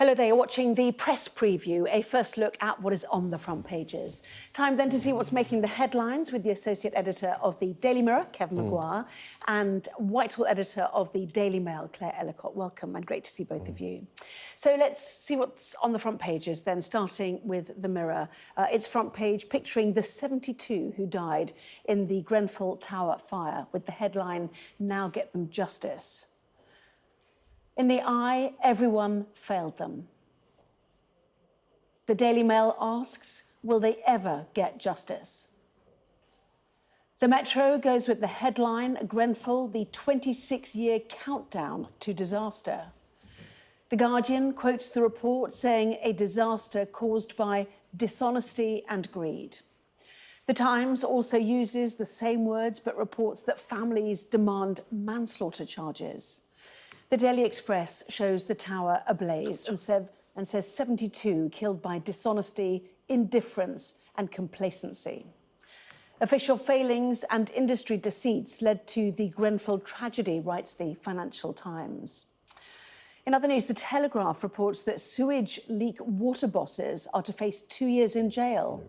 Hello there, you're watching the press preview, a first look at what is on the front pages. Time then to see what's making the headlines with the Associate Editor of the Daily Mirror, Kevin Maguire, and Whitehall Editor of the Daily Mail, Claire Ellicott. Welcome and great to see both of you. So let's see what's on the front pages then, starting with the Mirror. Its front page picturing the 72 who died in the Grenfell Tower fire with the headline, "Now Get Them Justice." In the eye, everyone failed them. The Daily Mail asks, will they ever get justice? The Metro goes with the headline, Grenfell, the 26-year countdown to disaster. The Guardian quotes the report saying a disaster caused by dishonesty and greed. The Times also uses the same words but reports that families demand manslaughter charges. The Daily Express shows the tower ablaze and says 72 killed by dishonesty, indifference and complacency. Official failings and industry deceits led to the Grenfell tragedy, writes the Financial Times. In other news, The Telegraph reports that sewage leak water bosses are to face 2 years in jail.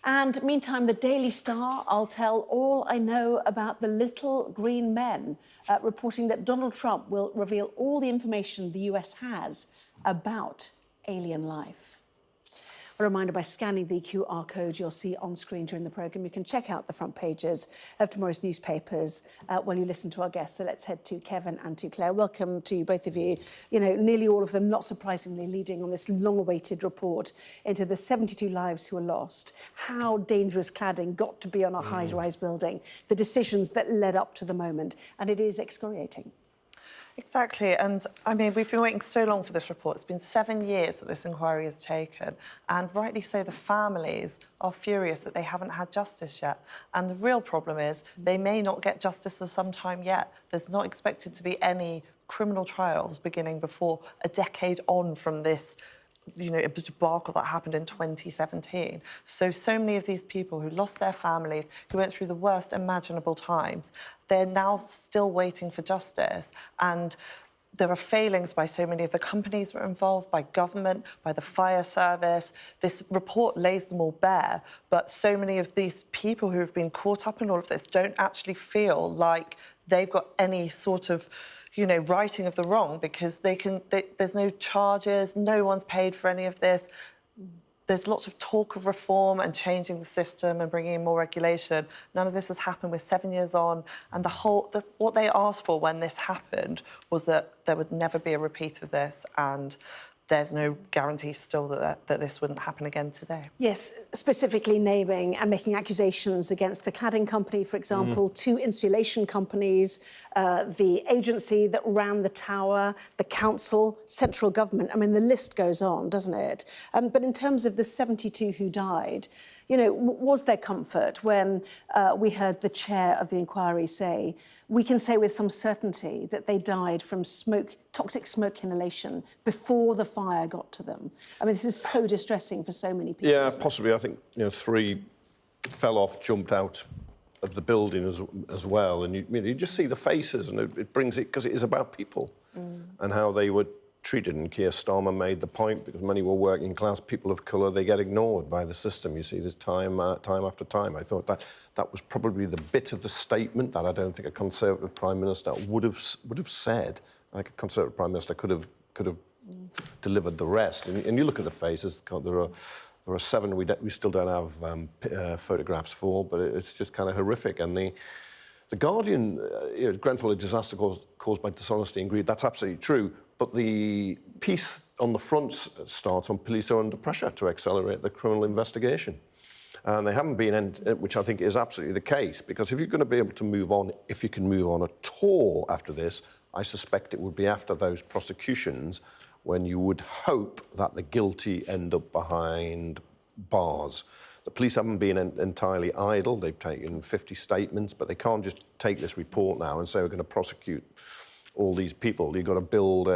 And meantime, the Daily Star, I'll tell all I know about the little green men, reporting that Donald Trump will reveal all the information the US has about alien life. A reminder, by scanning the QR code you'll see on screen during the programme, you can check out the front pages of tomorrow's newspapers while you listen to our guests. So let's head to Kevin and to Claire. Welcome to both of you. You know, nearly all of them, not surprisingly, leading on this long-awaited report into the 72 lives who were lost, how dangerous cladding got to be on a high-rise building, the decisions that led up to the moment, and it is excoriating. Exactly, and I mean, we've been waiting so long for this report. It's been 7 years that this inquiry has taken, and rightly so, the families are furious that they haven't had justice yet. And the real problem is they may not get justice for some time yet. There's not expected to be any criminal trials beginning before a decade on from this, you know, a debacle that happened in 2017. So many of these people who lost their families, who went through the worst imaginable times, they're now still waiting for justice. And there are failings by so many of the companies that are involved, by government, by the fire service. This report lays them all bare, but so many of these people who have been caught up in all of this don't actually feel like they've got any sort of, you know, righting of the wrong, because there's no charges, no one's paid for any of this. There's lots of talk of reform and changing the system and bringing in more regulation. None of this has happened. We're 7 years on, and what they asked for when this happened was that there would never be a repeat of this, and there's no guarantee still that this wouldn't happen again today. Yes, specifically naming and making accusations against the cladding company, for example, 2 insulation companies, the agency that ran the tower, the council, central government. I mean, the list goes on, doesn't it? But in terms of the 72 who died, you know, was there comfort when we heard the chair of the inquiry say, we can say with some certainty that they died from toxic smoke inhalation before the fire got to them? I mean, this is so distressing for so many people. Yeah, possibly. I think, you know, 3 fell off, jumped out of the building as well, and you just see the faces, and it brings it, because it is about people and how they were treated. And Keir Starmer made the point, because many were working class people of colour, they get ignored by the system. You see this time after time. I thought that was probably the bit of the statement that I don't think a Conservative Prime Minister would have said. Like a Conservative Prime Minister could have delivered the rest. And you look at the faces. There are 7 we still don't have photographs for, but it's just kind of horrific. And the Guardian, Grenfell, a disaster caused by dishonesty and greed. That's absolutely true. But the piece on the front starts on police are under pressure to accelerate the criminal investigation. And they haven't been, which I think is absolutely the case, because if you're going to be able to move on, if you can move on at all after this, I suspect it would be after those prosecutions when you would hope that the guilty end up behind bars. The police haven't been entirely idle. They've taken 50 statements, but they can't just take this report now and say we're going to prosecute all these people. You've got to build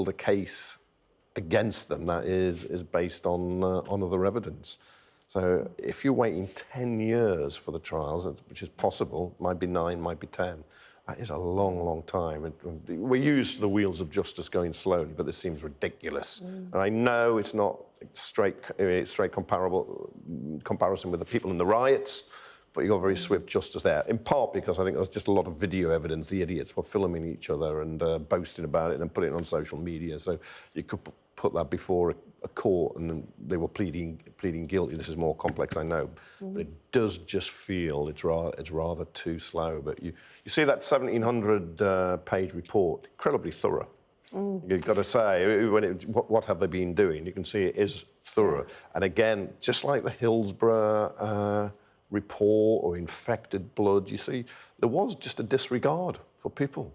a case against them that is based on other evidence. So if you're waiting 10 years for the trials, which is possible, might be 9, might be 10, That is a long, long time. We're used to the wheels of justice going slowly, but this seems ridiculous. And I know it's not straight comparison with the people in the riots, but you got very swift justice there, in part because I think there's just a lot of video evidence. The idiots were filming each other and boasting about it and putting it on social media. So you could put that before a court and they were pleading guilty. This is more complex, I know. But it does just feel it's rather too slow. But you see that 1,700-page report, incredibly thorough. You've got to say, what have they been doing? You can see it is thorough. And again, just like the Hillsborough report or infected blood, you see, there was just a disregard for people.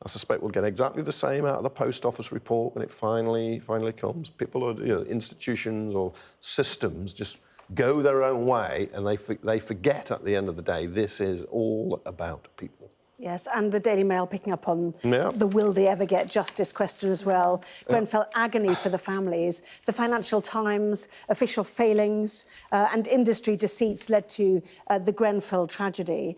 I suspect we'll get exactly the same out of the Post Office report when it finally comes. People or institutions or systems just go their own way, and they forget at the end of the day this is all about people. Yes, and the Daily Mail picking up on the will they ever get justice question as well. Grenfell agony for the families. The Financial Times, official failings and industry deceits led to the Grenfell tragedy.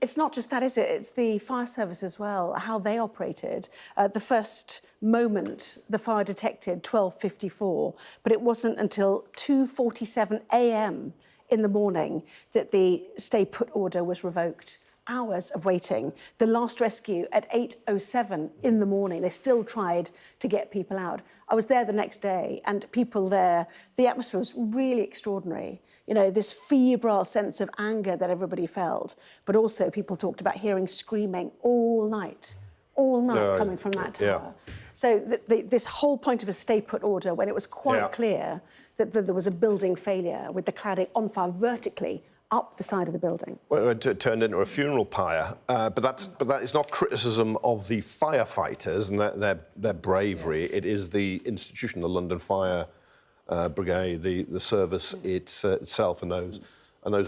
It's not just that, is it? It's the fire service as well, how they operated. The first moment the fire detected, 12:54, but it wasn't until 2:47 a.m. in the morning that the stay-put order was revoked. Hours of waiting. The last rescue at 8:07 in the morning. They still tried to get people out. I was there the next day, and people there, the atmosphere was really extraordinary. You know, this febrile sense of anger that everybody felt, but also people talked about hearing screaming all night coming from that tower. So this whole point of a stay-put order, when it was quite clear that there was a building failure with the cladding on fire vertically up the side of the building. Well, it turned into a funeral pyre, but that is not criticism of the firefighters and their bravery. It is the institution, the London Fire Brigade, the service itself, and those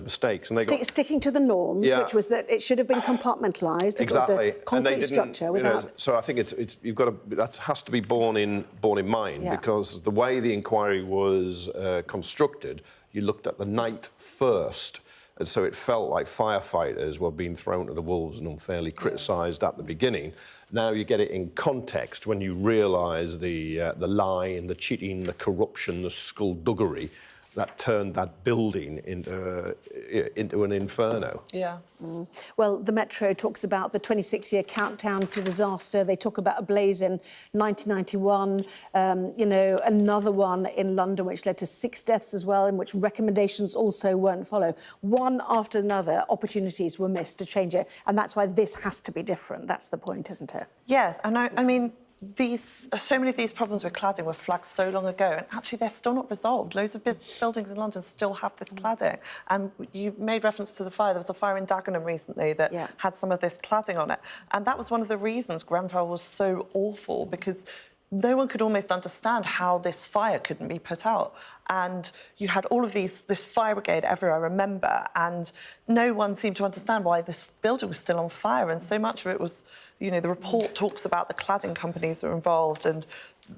mistakes. And they sticking to the norms, which was that it should have been compartmentalised. Exactly. It was a concrete structure without. So I think you've got that has to be borne in mind because the way the inquiry was constructed, you looked at the night first. And so it felt like firefighters were being thrown to the wolves and unfairly criticised at the beginning. Now you get it in context when you realise the lie and the cheating, the corruption, the skullduggery that turned that building into an inferno. Yeah. Well, the Metro talks about the 26-year countdown to disaster. They talk about a blaze in 1991, another one in London, which led to 6 deaths as well, in which recommendations also weren't followed. One after another, opportunities were missed to change it, and that's why this has to be different. That's the point, isn't it? Yes, and I mean, so many of these problems with cladding were flagged so long ago, and actually they're still not resolved. Loads of buildings in London still have this cladding. And you made reference to the fire. There was a fire in Dagenham recently that had some of this cladding on it. And that was one of the reasons Grenfell was so awful, because no one could almost understand how this fire couldn't be put out. And you had all of this fire brigade everywhere, I remember, and no one seemed to understand why this building was still on fire. And so much of it was, the report talks about the cladding companies that were involved and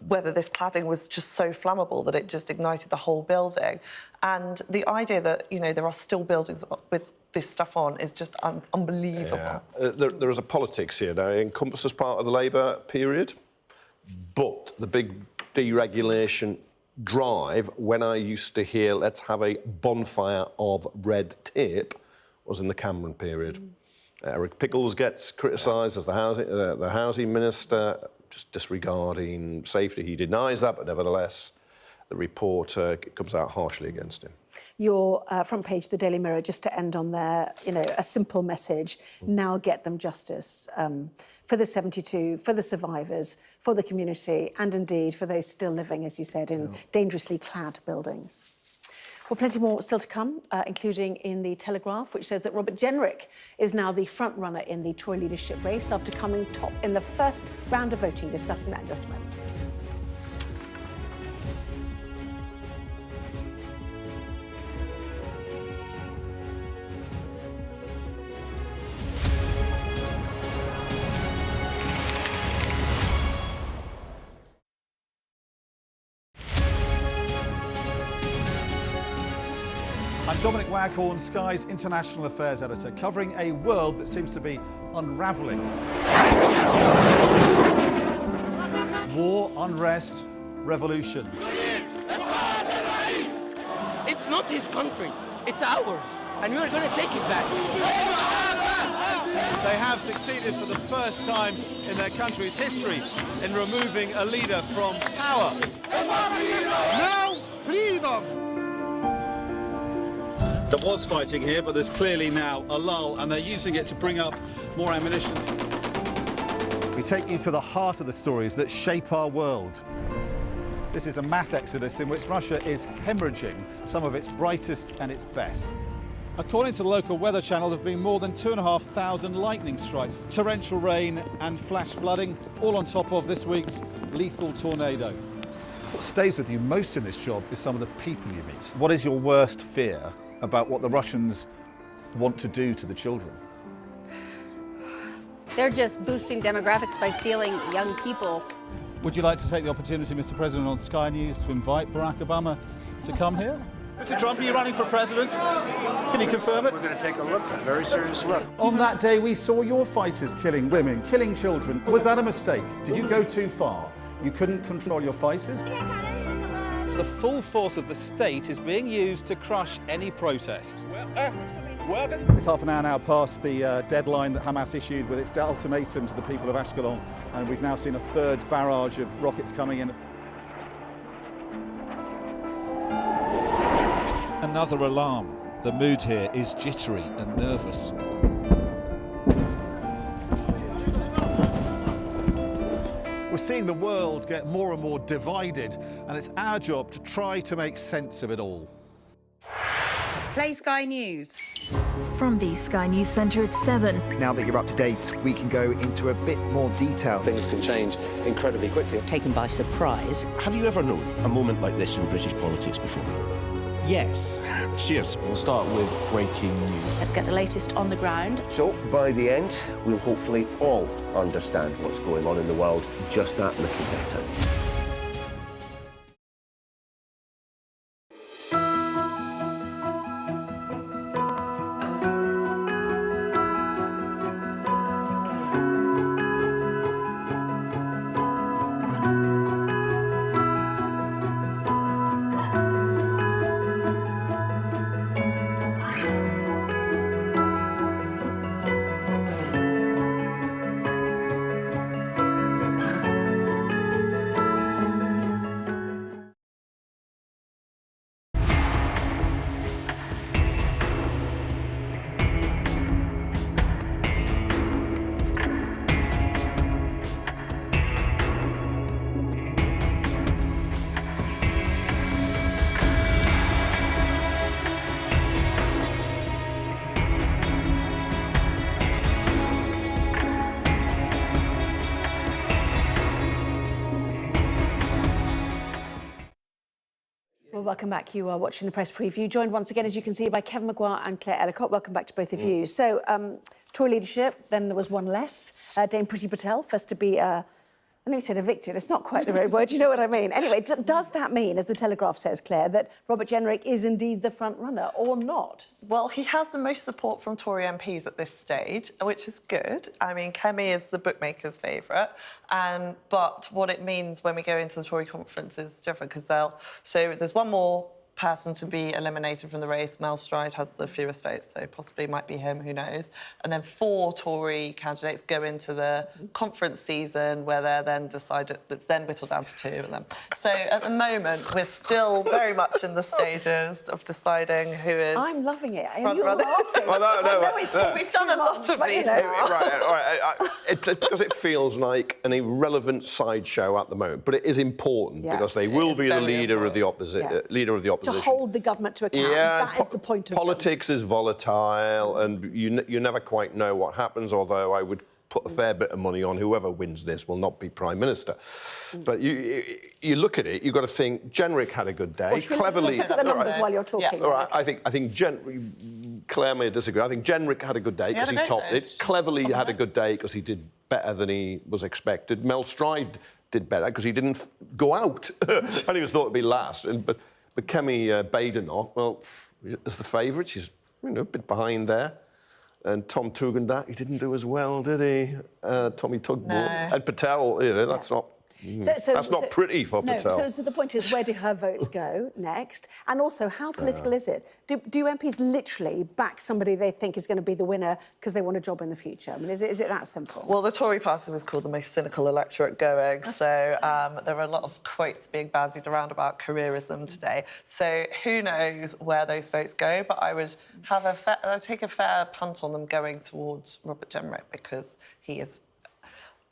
whether this cladding was just so flammable that it just ignited the whole building. And the idea that, there are still buildings with this stuff on is just unbelievable. Yeah. There is a politics here now. It encompasses part of the Labour period. But the big deregulation drive, when I used to hear, let's have a bonfire of red tape, was in the Cameron period. Eric Pickles gets criticised as the housing minister, just disregarding safety. He denies that, but nevertheless, the report comes out harshly against him. Your front page, the Daily Mirror, just to end on there, a simple message, now get them justice. For the 72, for the survivors, for the community, and indeed for those still living, as you said, in dangerously clad buildings. Well, plenty more still to come, including in the Telegraph, which says that Robert Jenrick is now the front runner in the Tory leadership race after coming top in the first round of voting. Discussing that in just a moment. Dominic Waghorn, Sky's international affairs editor, covering a world that seems to be unravelling. War, unrest, revolutions. It's not his country, it's ours, and we're going to take it back. They have succeeded for the first time in their country's history in removing a leader from power. Now, freedom! There was fighting here, but there's clearly now a lull, and they're using it to bring up more ammunition. We take you to the heart of the stories that shape our world. This is a mass exodus in which Russia is hemorrhaging some of its brightest and its best. According to the local weather channel, there have been more than 2,500 lightning strikes, torrential rain and flash flooding, all on top of this week's lethal tornado. What stays with you most in this job is some of the people you meet. What is your worst fear about what the Russians want to do to the children? They're just boosting demographics by stealing young people. Would you like to take the opportunity, Mr. President, on Sky News to invite Barack Obama to come here? Mr. Trump, are you running for president? Can you confirm it? We're going to take a look, a very serious look. On that day, we saw your fighters killing women, killing children. Was that a mistake? Did you go too far? You couldn't control your fighters? The full force of the state is being used to crush any protest. It's half an hour now past the deadline that Hamas issued with its ultimatum to the people of Ashkelon, and we've now seen a third barrage of rockets coming in. Another alarm. The mood here is jittery and nervous. We're seeing the world get more and more divided, and it's our job to try to make sense of it all. Play Sky News. From the Sky News Centre at 7. Now that you're up to date, we can go into a bit more detail. Things can change incredibly quickly. Taken by surprise. Have you ever known a moment like this in British politics before? Yes. Cheers. We'll start with breaking news. Let's get the latest on the ground. So, by the end, we'll hopefully all understand what's going on in the world just that little better. Well, welcome back. You are watching the press preview, joined once again, as you can see, by Kevin Maguire and Claire Ellicott. Welcome back to both of you. So, Tory leadership, then there was one less. Dame Priti Patel, first to be, I nearly said evicted. It's not quite the right word, you know what I mean? Anyway, does that mean, as the Telegraph says, Claire, that Robert Jenrick is indeed the front runner or not? Well, he has the most support from Tory MPs at this stage, which is good. I mean, Kemi is the bookmaker's favourite, but what it means when we go into the Tory conference is different, because so there's one more person to be eliminated from the race. Mel Stride has the fewest votes, so possibly might be him, who knows. And then 4 Tory candidates go into the conference season where they're then decided, it's then whittled down to 2 of them. So at the moment, we're still very much in the stages of deciding who is I'm loving it. front You're runner. laughing. Well, no, We've done a lot of these. because it feels like an irrelevant sideshow at the moment, but it is important because they will be the leader of the opposition. Leader of the opposition. To hold the government to account. Yeah, that is the point of politics is volatile, and you never quite know what happens. Although I would put a fair bit of money on whoever wins this will not be Prime Minister. But you look at it, you've got to think Jenrick had a good day. Let's look at the numbers while you're talking. Yeah. All right, I think Claire may disagree. I think Jenrick had a good day because he topped it. Cleverly had a good day because he did better than he was expected. Mel Stride did better because he didn't go out and he was thought to be last. But Kemi Badenoch, well, as the favourite, she's a bit behind there. And Tom Tugendhat, he didn't do as well, did he? Tommy Tugboat. No. And Patel, that's not... that's not pretty for Patel. So the point is, where do her votes go next? And also, how political is it? Do MPs literally back somebody they think is going to be the winner because they want a job in the future? I mean, is it that simple? Well, the Tory party was called the most cynical electorate going, so there are a lot of quotes being bandied around about careerism today. So who knows where those votes go, but I would have take a fair punt on them going towards Robert Jenrick because he is...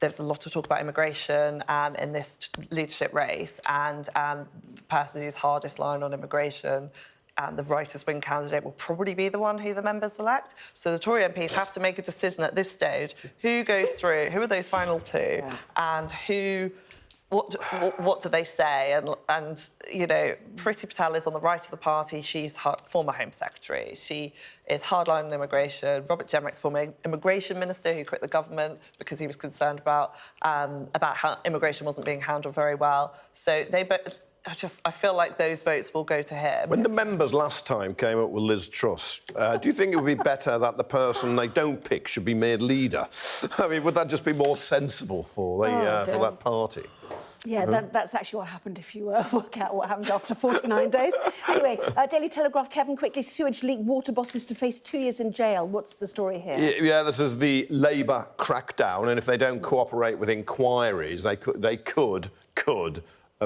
There's a lot of talk about immigration in this leadership race, and the person who's hardest line on immigration and the rightist wing candidate will probably be the one who the members select. So the Tory MPs have to make a decision at this stage. Who goes through? Who are those final two? Yeah. And who... What do they say? And Priti Patel is on the right of the party. She's former Home Secretary. She is hardline on immigration. Robert Jenrick's former immigration minister who quit the government because he was concerned about how immigration wasn't being handled very well. So I feel like those votes will go to him. When the members last time came up with Liz Truss, do you think it would be better that the person they don't pick should be made leader? I mean, would that just be more sensible for that party? Yeah, that's actually what happened if you work out what happened after 49 days. Anyway, Daily Telegraph, Kevin, quickly, sewage leak water bosses to face 2 years in jail. What's the story here? Yeah, this is the Labour crackdown, and if they don't cooperate with inquiries, they could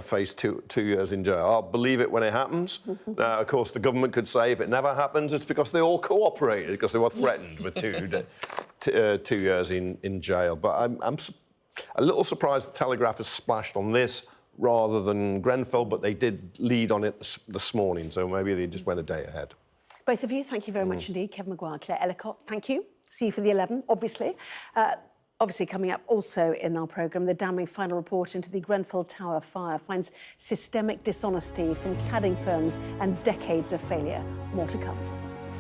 face two years in jail. I'll believe it when it happens. Now, of course, the government could say if it never happens, it's because they all cooperated, because they were threatened with 2 years in jail. But I'm a little surprised the Telegraph has splashed on this rather than Grenfell, but they did lead on it this morning, so maybe they just went a day ahead. Both of you, thank you very much indeed. Kevin Maguire, Claire Ellicott, thank you. See you for the 11, obviously. Obviously, coming up also in our programme, the damning final report into the Grenfell Tower fire finds systemic dishonesty from cladding firms and decades of failure. More to come.